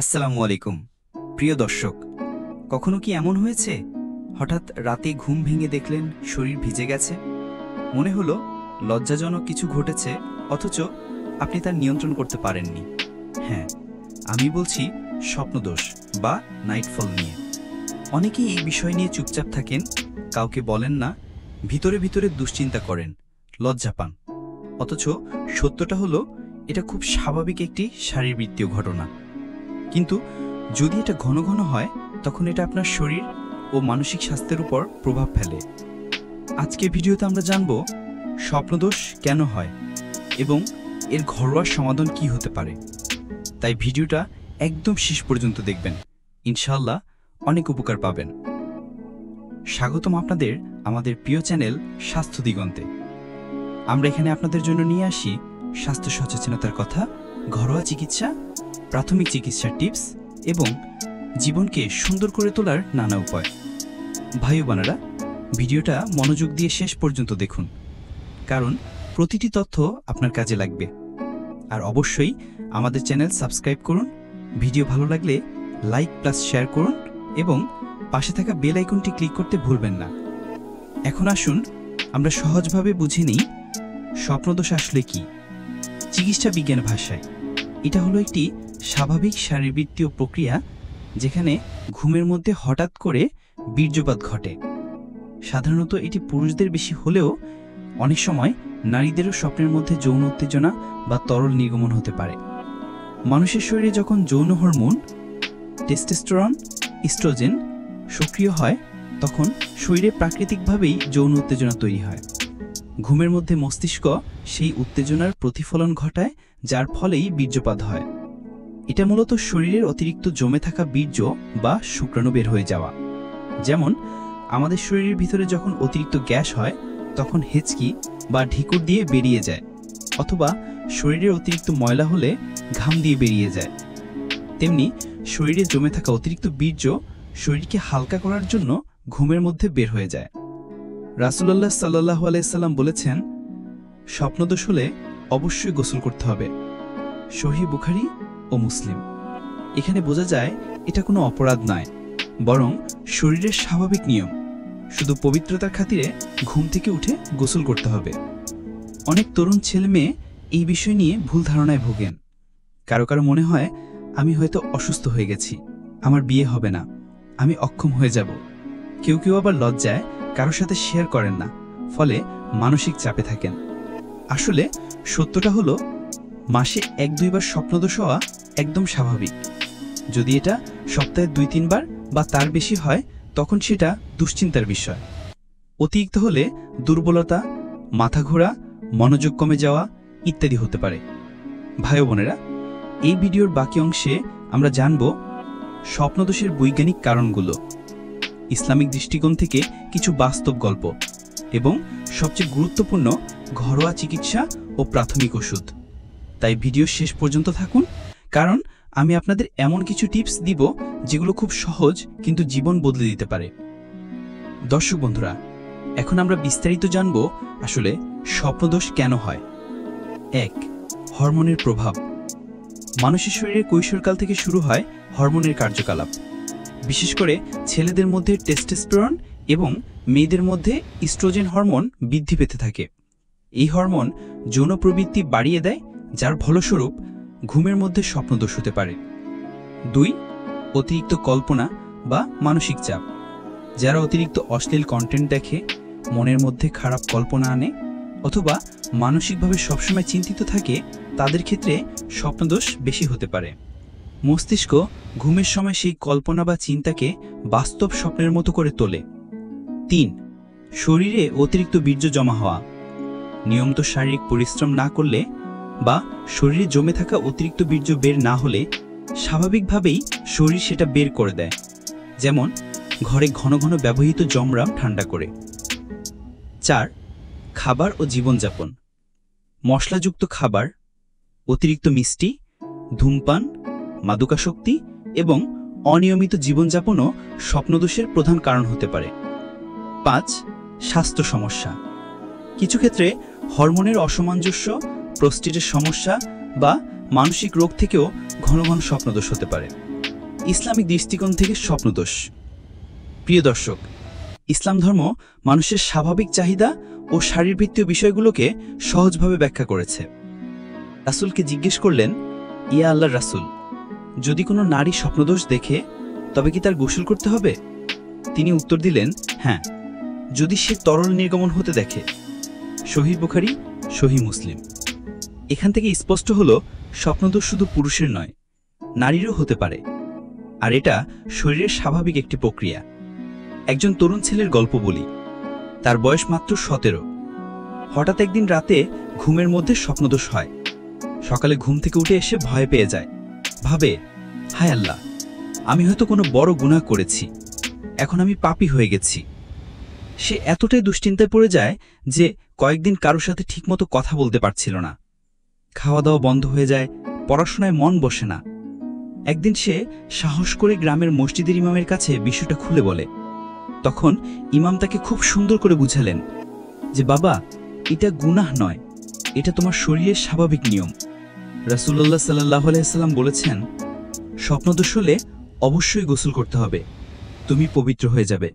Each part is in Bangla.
আসসালামু আলাইকুম প্রিয় দর্শক, কখনো কি এমন হয়েছে হঠাৎ রাতে ঘুম ভেঙে দেখলেন শরীর ভিজে গেছে? মনে হলো লজ্জাজনক কিছু ঘটেছে, অথচ আপনি তার নিয়ন্ত্রণ করতে পারেননি। হ্যাঁ, আমি বলছি স্বপ্নদোষ বা নাইটফল নিয়ে। অনেকেই এই বিষয় নিয়ে চুপচাপ থাকেন, কাউকে বলেন না, ভিতরে ভিতরে দুশ্চিন্তা করেন, লজ্জা পান। অথচ সত্যটা হলো এটা খুব স্বাভাবিক একটি শারীরবৃত্তীয় ঘটনা। কিন্তু যদি এটা ঘন ঘন হয়, তখন এটা আপনার শরীর ও মানসিক স্বাস্থ্যের উপর প্রভাব ফেলে। আজকে ভিডিওতে আমরা জানব স্বপ্নদোষ কেন হয় এবং এর ঘরোয়া সমাধান কি হতে পারে। তাই ভিডিওটা একদম শেষ পর্যন্ত দেখবেন, ইনশাআল্লাহ অনেক উপকার পাবেন। স্বাগতম আপনাদের আমাদের প্রিয় চ্যানেল স্বাস্থ্য দিগন্তে। আমরা এখানে আপনাদের জন্য নিয়ে আসি স্বাস্থ্য সচেতনতার কথা, ঘরোয়া চিকিৎসা, প্রাথমিক চিকিৎসার টিপস এবং জীবনকে সুন্দর করে তোলার নানা উপায়। ভাই বোনেরা, ভিডিওটা মনোযোগ দিয়ে শেষ পর্যন্ত দেখুন, কারণ প্রতিটি তথ্য আপনার কাজে লাগবে। আর অবশ্যই আমাদের চ্যানেল সাবস্ক্রাইব করুন, ভিডিও ভালো লাগলে লাইক প্লাস শেয়ার করুন এবং পাশে থাকা বেল আইকনটি ক্লিক করতে ভুলবেন না। এখন আসুন আমরা সহজভাবে বুঝে নিই স্বপ্নদোষ আসলে কি। চিকিৎসা বিজ্ঞান ভাষায় এটা হলো একটি স্বাভাবিক শারীরবৃত্তীয় প্রক্রিয়া, যেখানে ঘুমের মধ্যে হঠাৎ করে বীর্যপাত ঘটে। সাধারণত এটি পুরুষদের বেশি হলেও অনেক সময় নারীদেরও স্বপ্নের মধ্যে যৌন উত্তেজনা বা তরল নির্গমন হতে পারে। মানুষের শরীরে যখন যৌন হরমোন টেস্টোস্টেরন, ইস্ট্রোজেন সক্রিয় হয়, তখন শরীরে প্রাকৃতিকভাবেই যৌন উত্তেজনা তৈরি হয়। ঘুমের মধ্যে মস্তিষ্ক সেই উত্তেজনার প্রতিফলন ঘটায়, যার ফলেই বীর্যপাত হয়। এটা মূলত শরীরের অতিরিক্ত জমে থাকা বীর্য বা শুক্রাণু বের হয়ে যাওয়া। যেমন আমাদের শরীরের ভিতরে যখন অতিরিক্ত গ্যাস হয়, তখন হেঁচকি বা ঢিকুর দিয়ে বেরিয়ে যায়, অথবা শরীরের অতিরিক্ত ময়লা হলে ঘাম দিয়ে বেরিয়ে যায়। তেমনি শরীরে জমে থাকা অতিরিক্ত বীর্য শরীরকে হালকা করার জন্য ঘুমের মধ্যে বের হয়ে যায়। রাসূলুল্লাহ সাল্লাল্লাহু আলাইহি সাল্লাম বলেছেন, স্বপ্নদোষ হলে অবশ্যই গোসল করতে হবে। সহিহ বুখারী ও মুসলিম। এখানে বোঝা যায় এটা কোনো অপরাধ নয়, বরং শরীরের স্বাভাবিক নিয়ম। শুধু পবিত্রতার খাতিরে ঘুম থেকে উঠে গোসল করতে হবে। অনেক তরুণ ছেলে মেয়ে এই বিষয় নিয়ে ভুল ধারণায় ভোগেন। কারো কারো মনে হয়, আমি হয়তো অসুস্থ হয়ে গেছি, আমার বিয়ে হবে না, আমি অক্ষম হয়ে যাব। কেউ কেউ আবার লজ্জায় কারোর সাথে শেয়ার করেন না, ফলে মানসিক চাপে থাকেন। আসলে সত্যটা হলো, মাসে 1-2 বার স্বপ্নদোষ হওয়া একদম স্বাভাবিক। যদি এটা সপ্তাহে 2-3 বার বা তার বেশি হয়, তখন সেটা দুশ্চিন্তার বিষয়। অতিরিক্ত হলে দুর্বলতা, মাথা ঘোরা, মনোযোগ কমে যাওয়া ইত্যাদি হতে পারে। ভাই বোনেরা, এই ভিডিওর বাকি অংশে আমরা জানব স্বপ্নদোষের বৈজ্ঞানিক কারণগুলো, ইসলামিক দৃষ্টিকোণ থেকে কিছু বাস্তব গল্প এবং সবচেয়ে গুরুত্বপূর্ণ ঘরোয়া চিকিৎসা ও প্রাথমিক ওষুধ। তাই ভিডিও শেষ পর্যন্ত থাকুন, কারণ আমি আপনাদের এমন কিছু টিপস দিব যেগুলো খুব সহজ কিন্তু জীবন বদলে দিতে পারে। দর্শক বন্ধুরা, এখন আমরা বিস্তারিত জানব আসলে স্বপ্নদোষ কেন হয়। 1. হরমোনের প্রভাব। মানুষের শরীরে কৈশোরকাল থেকে শুরু হয় হরমোনের কার্যকলাপ। বিশেষ করে ছেলেদের মধ্যে টেস্টোস্টেরন এবং মেয়েদের মধ্যে ইস্ট্রোজেন হরমোন বৃদ্ধি পেতে থাকে। এই হরমোন যৌন প্রবৃত্তি বাড়িয়ে দেয়, যার ফলস্বরূপ ঘুমের মধ্যে স্বপ্নদোষ হতে পারে। 2. অতিরিক্ত কল্পনা বা মানসিক চাপ। যারা অতিরিক্ত অশ্লীল কন্টেন্ট দেখে, মনের মধ্যে খারাপ কল্পনা আনে অথবা মানসিকভাবে সবসময় চিন্তিত থাকে, তাদের ক্ষেত্রে স্বপ্নদোষ বেশি হতে পারে। মস্তিষ্ক ঘুমের সময় সেই কল্পনা বা চিন্তাকে বাস্তব স্বপ্নের মতো করে তোলে। 3. শরীরে অতিরিক্ত বীর্য জমা হওয়া। নিয়মিত শারীরিক পরিশ্রম না করলে বা শরীরে জমে থাকা অতিরিক্ত বীর্য বের না হলে স্বাভাবিকভাবেই শরীর সেটা বের করে দেয়, যেমন ঘরে ঘন ঘন ব্যবহৃত জমরাম ঠান্ডা করে। 4. খাবার ও জীবনযাপন। মশলাযুক্ত খাবার, অতিরিক্ত মিষ্টি, ধূমপান, মাদকাসক্তি এবং অনিয়মিত জীবনযাপনও স্বপ্নদোষের প্রধান কারণ হতে পারে। 5. স্বাস্থ্য সমস্যা। কিছু ক্ষেত্রে হরমোনের অসামঞ্জস্য, প্রস্টেটের সমস্যা বা মানসিক রোগ থেকেও ঘন ঘন স্বপ্নদোষ হতে পারে। ইসলামিক দৃষ্টিকোণ থেকে স্বপ্নদোষ। প্রিয় দর্শক, ইসলাম ধর্ম মানুষের স্বাভাবিক চাহিদা ও শারীরবৃত্তীয় বিষয়গুলোকে সহজভাবে ব্যাখ্যা করেছে। রাসূলকে জিজ্ঞেস করলেন, ইয়া আল্লাহর রাসূল, যদি কোনো নারী স্বপ্নদোষ দেখে তবে কি তার গোসল করতে হবে? তিনি উত্তর দিলেন, হ্যাঁ, যদি সে তরল নির্গমন হতে দেখে। সহিহ বুখারী, সহিহ মুসলিম। এখান থেকে স্পষ্ট হলো স্বপ্নদোষ শুধু পুরুষের নয়, নারীরও হতে পারে, আর এটা শরীরের স্বাভাবিক একটি প্রক্রিয়া। একজন তরুণ ছেলের গল্প বলি। তার বয়স মাত্র 17। হঠাৎ একদিন রাতে ঘুমের মধ্যে স্বপ্নদোষ হয়। সকালে ঘুম থেকে উঠে এসে ভয় পেয়ে যায়, ভাবে, হায় আল্লাহ, আমি হয়তো কোনো বড় গুনাহ করেছি, এখন আমি পাপী হয়ে গেছি। সে এতটাই দুশ্চিন্তায় পড়ে যায় যে কয়েকদিন কারোর সাথে ঠিকমতো কথা বলতে পারছিল না, খাওয়া দাওয়া বন্ধ হয়ে যায়, পড়াশোনায় মন বসে না। একদিন সে সাহস করে গ্রামের মসজিদের ইমামের কাছে বিষয়টা খুলে বলে। তখন ইমাম তাকে খুব সুন্দর করে বুঝালেন যে, বাবা, এটা গুনাহ নয়, এটা তোমার শরীরের স্বাভাবিক নিয়ম। রাসূলুল্লাহ সাল্লাল্লাহু আলাইহি সাল্লাম বলেছেন, স্বপ্নদোষ হলে অবশ্যই গোসল করতে হবে, তুমি পবিত্র হয়ে যাবে।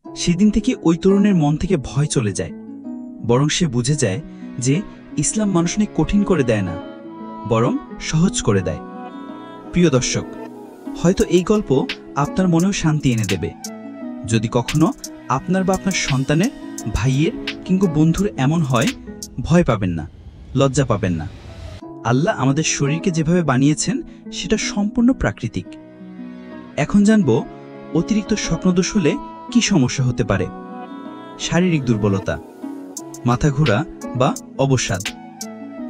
সেদিন থেকে ওই তরুণের মন থেকে ভয় চলে যায়, বরং সে বুঝে যায় যে ইসলাম মানুষকে কঠিন করে দেয় না, বরং সহজ করে দেয়। প্রিয় দর্শক, হয়তো এই গল্প আপনার মনেও শান্তি এনে দেবে। যদি কখনো আপনার বা আপনার সন্তানের, ভাইয়ের কিংবা বন্ধুর এমন হয়, ভয় পাবেন না, লজ্জা পাবেন না। আল্লাহ আমাদের শরীরকে যেভাবে বানিয়েছেন সেটা সম্পূর্ণ প্রাকৃতিক। এখন জানব অতিরিক্ত স্বপ্নদোষ হলে কি সমস্যা হতে পারে। শারীরিক দুর্বলতা, মাথা ঘোরা বা অবসাদ,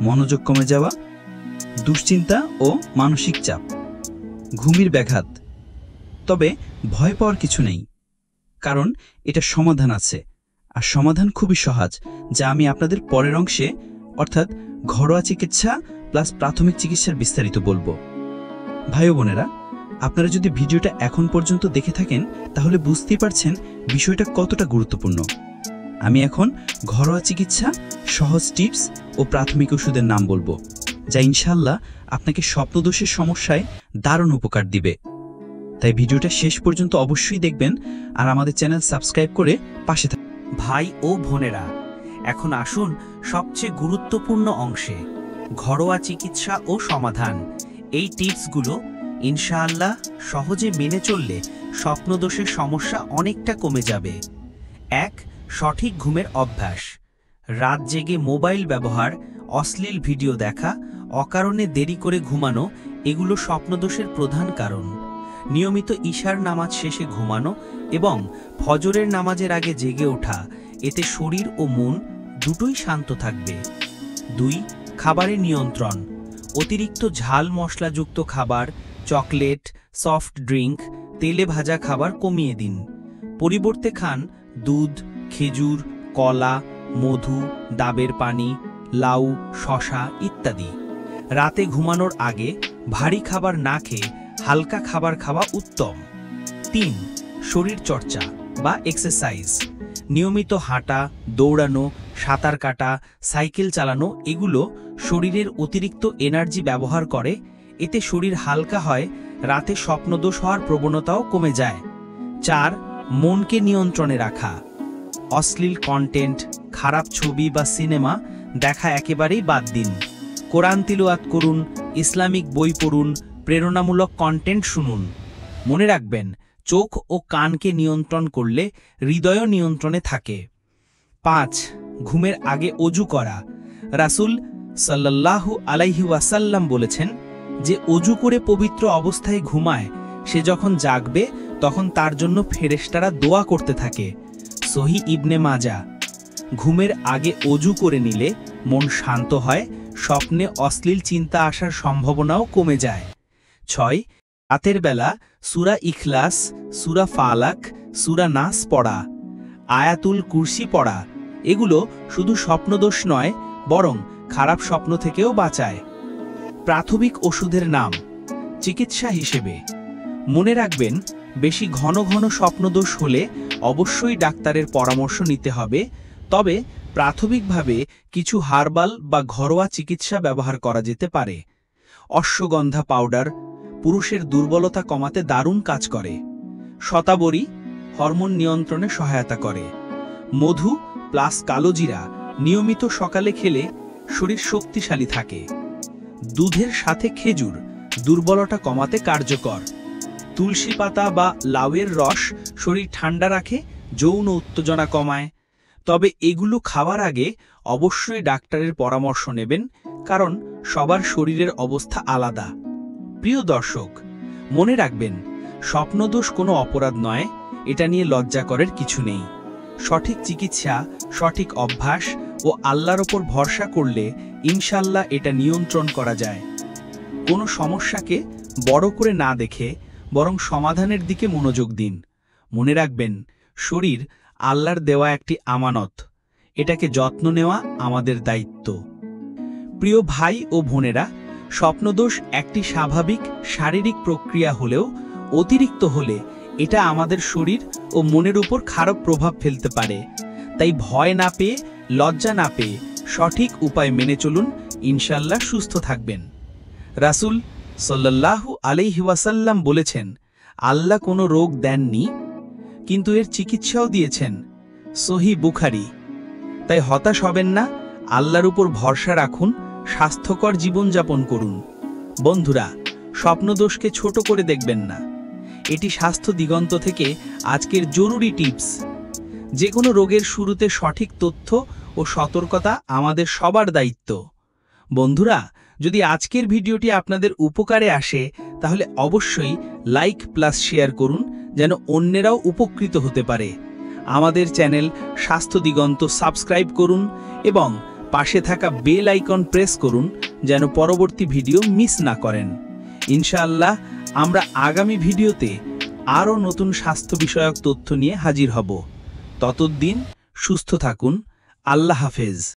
মনোযোগ কমে যাওয়া, দুশ্চিন্তা ও মানসিক চাপ, ঘুমের ব্যাঘাত। তবে ভয় পাওয়ার কিছু নেই, কারণ এটা সমাধান আছে, আর সমাধান খুবই সহজ, যা আমি আপনাদের পরের অংশে অর্থাৎ ঘরোয়া চিকিৎসা প্লাস প্রাথমিক চিকিৎসার বিস্তারিত বলবো। ভাই ও বোনেরা, আপনারা যদি ভিডিওটা এখন পর্যন্ত দেখে থাকেন তাহলে বুঝতেই পারছেন বিষয়টা কতটা গুরুত্বপূর্ণ। আমি এখন ঘরোয়া চিকিৎসা, সহজ টিপস ও প্রাথমিক ওষুধের নাম বলবো, যা ইনশাআল্লাহ আপনাকে স্বপ্নদোষের সমস্যায় দারুণ উপকার দিবে। তাই ভিডিওটা শেষ পর্যন্ত অবশ্যই দেখবেন আর আমাদের চ্যানেল সাবস্ক্রাইব করে পাশে থাকবেন। ভাই ও বোনেরা, এখন আসুন সবচেয়ে গুরুত্বপূর্ণ অংশে, ঘরোয়া চিকিৎসা ও সমাধান। এই টিপসগুলো ইনশাআল্লাহ সহজে মেনে চললে স্বপ্নদোষের সমস্যা অনেকটা কমে যাবে। 1. সঠিক ঘুমের অভ্যাস। রাত জেগে মোবাইল ব্যবহার, অশ্লীল ভিডিও দেখা, অকারণে দেরি করে ঘুমানো এগুলো স্বপ্নদোষের প্রধান কারণ। নিয়মিত ঈশার নামাজ শেষে ঘুমানো এবং ফজরের নামাজের আগে জেগে ওঠা, এতে শরীর ও মন দুটোই শান্ত থাকবে। 2. খাবারের নিয়ন্ত্রণ। অতিরিক্ত ঝাল মশলাযুক্ত খাবার, চকলেট, সফট ড্রিঙ্ক, তেলে ভাজা খাবার কমিয়ে দিন। পরিবর্তে খান দুধ, খেজুর, কলা, মধু, ডাবের পানি, লাউ, শসা ইত্যাদি। রাতে ঘুমানোর আগে ভারী খাবার না খেয়ে হালকা খাবার খাওয়া উত্তম। 3. শরীর চর্চা বা এক্সারসাইজ। নিয়মিত হাঁটা, দৌড়ানো, সাঁতার কাটা, সাইকেল চালানো এগুলো শরীরের অতিরিক্ত এনার্জি ব্যবহার করে, এতে শরীর হালকা হয়, রাতে স্বপ্নদোষ হওয়ার প্রবণতাও কমে যায়। 4. মনকে নিয়ন্ত্রণে রাখা। অশ্লীল কন্টেন্ট, খারাপ ছবি বা সিনেমা দেখা একেবারেই বাদ দিন। কোরআন তিলাওয়াত করুন, ইসলামিক বই পড়ুন, প্রেরণামূলক কন্টেন্ট শুনুন। মনে রাখবেন, চোখ ও কানকে নিয়ন্ত্রণ করলে হৃদয়ও নিয়ন্ত্রণে থাকে। 5. ঘুমের আগে অজু করা। রাসূল সাল্লাল্লাহু আলাইহি ওয়াসাল্লাম বলেছেন যে অজু করে পবিত্র অবস্থায় ঘুমায়, সে যখন জাগবে তখন তার জন্য ফেরেশতারা দোয়া করতে থাকে। সহিহ ইবনে মাজাহ। ঘুমের আগে অজু করে নিলে মন শান্ত হয়, স্বপ্নে অশ্লীল চিন্তা আসার সম্ভাবনাও কমে যায়। 6. রাতের বেলা সূরা ইখলাস, সূরা ফালাক, সূরা নাস পড়া, আয়াতুল কুরসি পড়া এগুলো শুধু স্বপ্নদোষ নয়, বরং খারাপ স্বপ্ন থেকেও বাঁচায়। প্রাথমিক ওষুধের নাম। চিকিৎসা হিসেবে মনে রাখবেন, বেশি ঘন ঘন স্বপ্নদোষ হলে অবশ্যই ডাক্তারের পরামর্শ নিতে হবে, তবে প্রাথমিকভাবে কিছু হার্বাল বা ঘরোয়া চিকিৎসা ব্যবহার করা যেতে পারে। অশ্বগন্ধা পাউডার, পুরুষের দুর্বলতা কমাতে দারুণ কাজ করে। শতাবরী হরমোন নিয়ন্ত্রণে সহায়তা করে। মধু প্লাস কালোজিরা নিয়মিত সকালে খেলে শরীর শক্তিশালী থাকে। দুধের সাথে খেজুর দুর্বলতা কমাতে কার্যকর। তুলসী পাতা বা লাউয়ের রস শরীর ঠান্ডা রাখে, যৌন উত্তেজনা কমায়। তবে এগুলো খাওয়ার আগে অবশ্যই ডাক্তারের পরামর্শ নেবেন, কারণ সবার শরীরের অবস্থা আলাদা। প্রিয় দর্শক, মনে রাখবেন, স্বপ্নদোষ কোনো অপরাধ নয়, এটা নিয়ে লজ্জা করার কিছু নেই। সঠিক চিকিৎসা, সঠিক অভ্যাস ও আল্লাহর ওপর ভরসা করলে ইনশাল্লাহ এটা নিয়ন্ত্রণ করা যায়। কোনো সমস্যাকে বড় করে না দেখে বরং সমাধানের দিকে মনোযোগ দিন। মনে রাখবেন, শরীর আল্লাহর দেওয়া একটি আমানত, এটাকে যত্ন নেওয়া আমাদের দায়িত্ব। প্রিয় ভাই ও বোনেরা, স্বপ্নদোষ একটি স্বাভাবিক শারীরিক প্রক্রিয়া হলেও অতিরিক্ত হলে এটা আমাদের শরীর ও মনের উপর খারাপ প্রভাব ফেলতে পারে। তাই ভয় না পেয়ে, লজ্জা না পেয়ে সঠিক উপায় মেনে চলুন, ইনশাল্লাহ সুস্থ থাকবেন। রাসূল সাল্লাল্লাহু আলাইহি ওয়াসাল্লাম বলেছেন, আল্লাহ কোনো রোগ দেননি, কিন্তু এর চিকিৎসাও দিয়েছেন। সহিহ বুখারী। তাই হতাশ হবেন না, আল্লাহর উপর ভরসা রাখুন, স্বাস্থ্যকর জীবনযাপন করুন। বন্ধুরা, স্বপ্নদোষকে ছোট করে দেখবেন না। এটি স্বাস্থ্য দিগন্ত থেকে আজকের জরুরি টিপস। যে কোনো রোগের শুরুতে সঠিক তথ্য ও সতর্কতা আমাদের সবার দায়িত্ব। বন্ধুরা, যদি আজকের ভিডিওটি আপনাদের উপকারে আসে তাহলে অবশ্যই লাইক প্লাস শেয়ার করুন, যেন অন্যেরাও উপকৃত হতে পারে। আমাদের চ্যানেল স্বাস্থ্য দিগন্ত সাবস্ক্রাইব করুন এবং পাশে থাকা বেল আইকন প্রেস করুন, যেন পরবর্তী ভিডিও মিস না করেন। ইনশাআল্লাহ আমরা আগামী ভিডিওতে আরও নতুন স্বাস্থ্য বিষয়ক তথ্য নিয়ে হাজির হব। ততদিন সুস্থ থাকুন। আল্লাহ হাফেজ।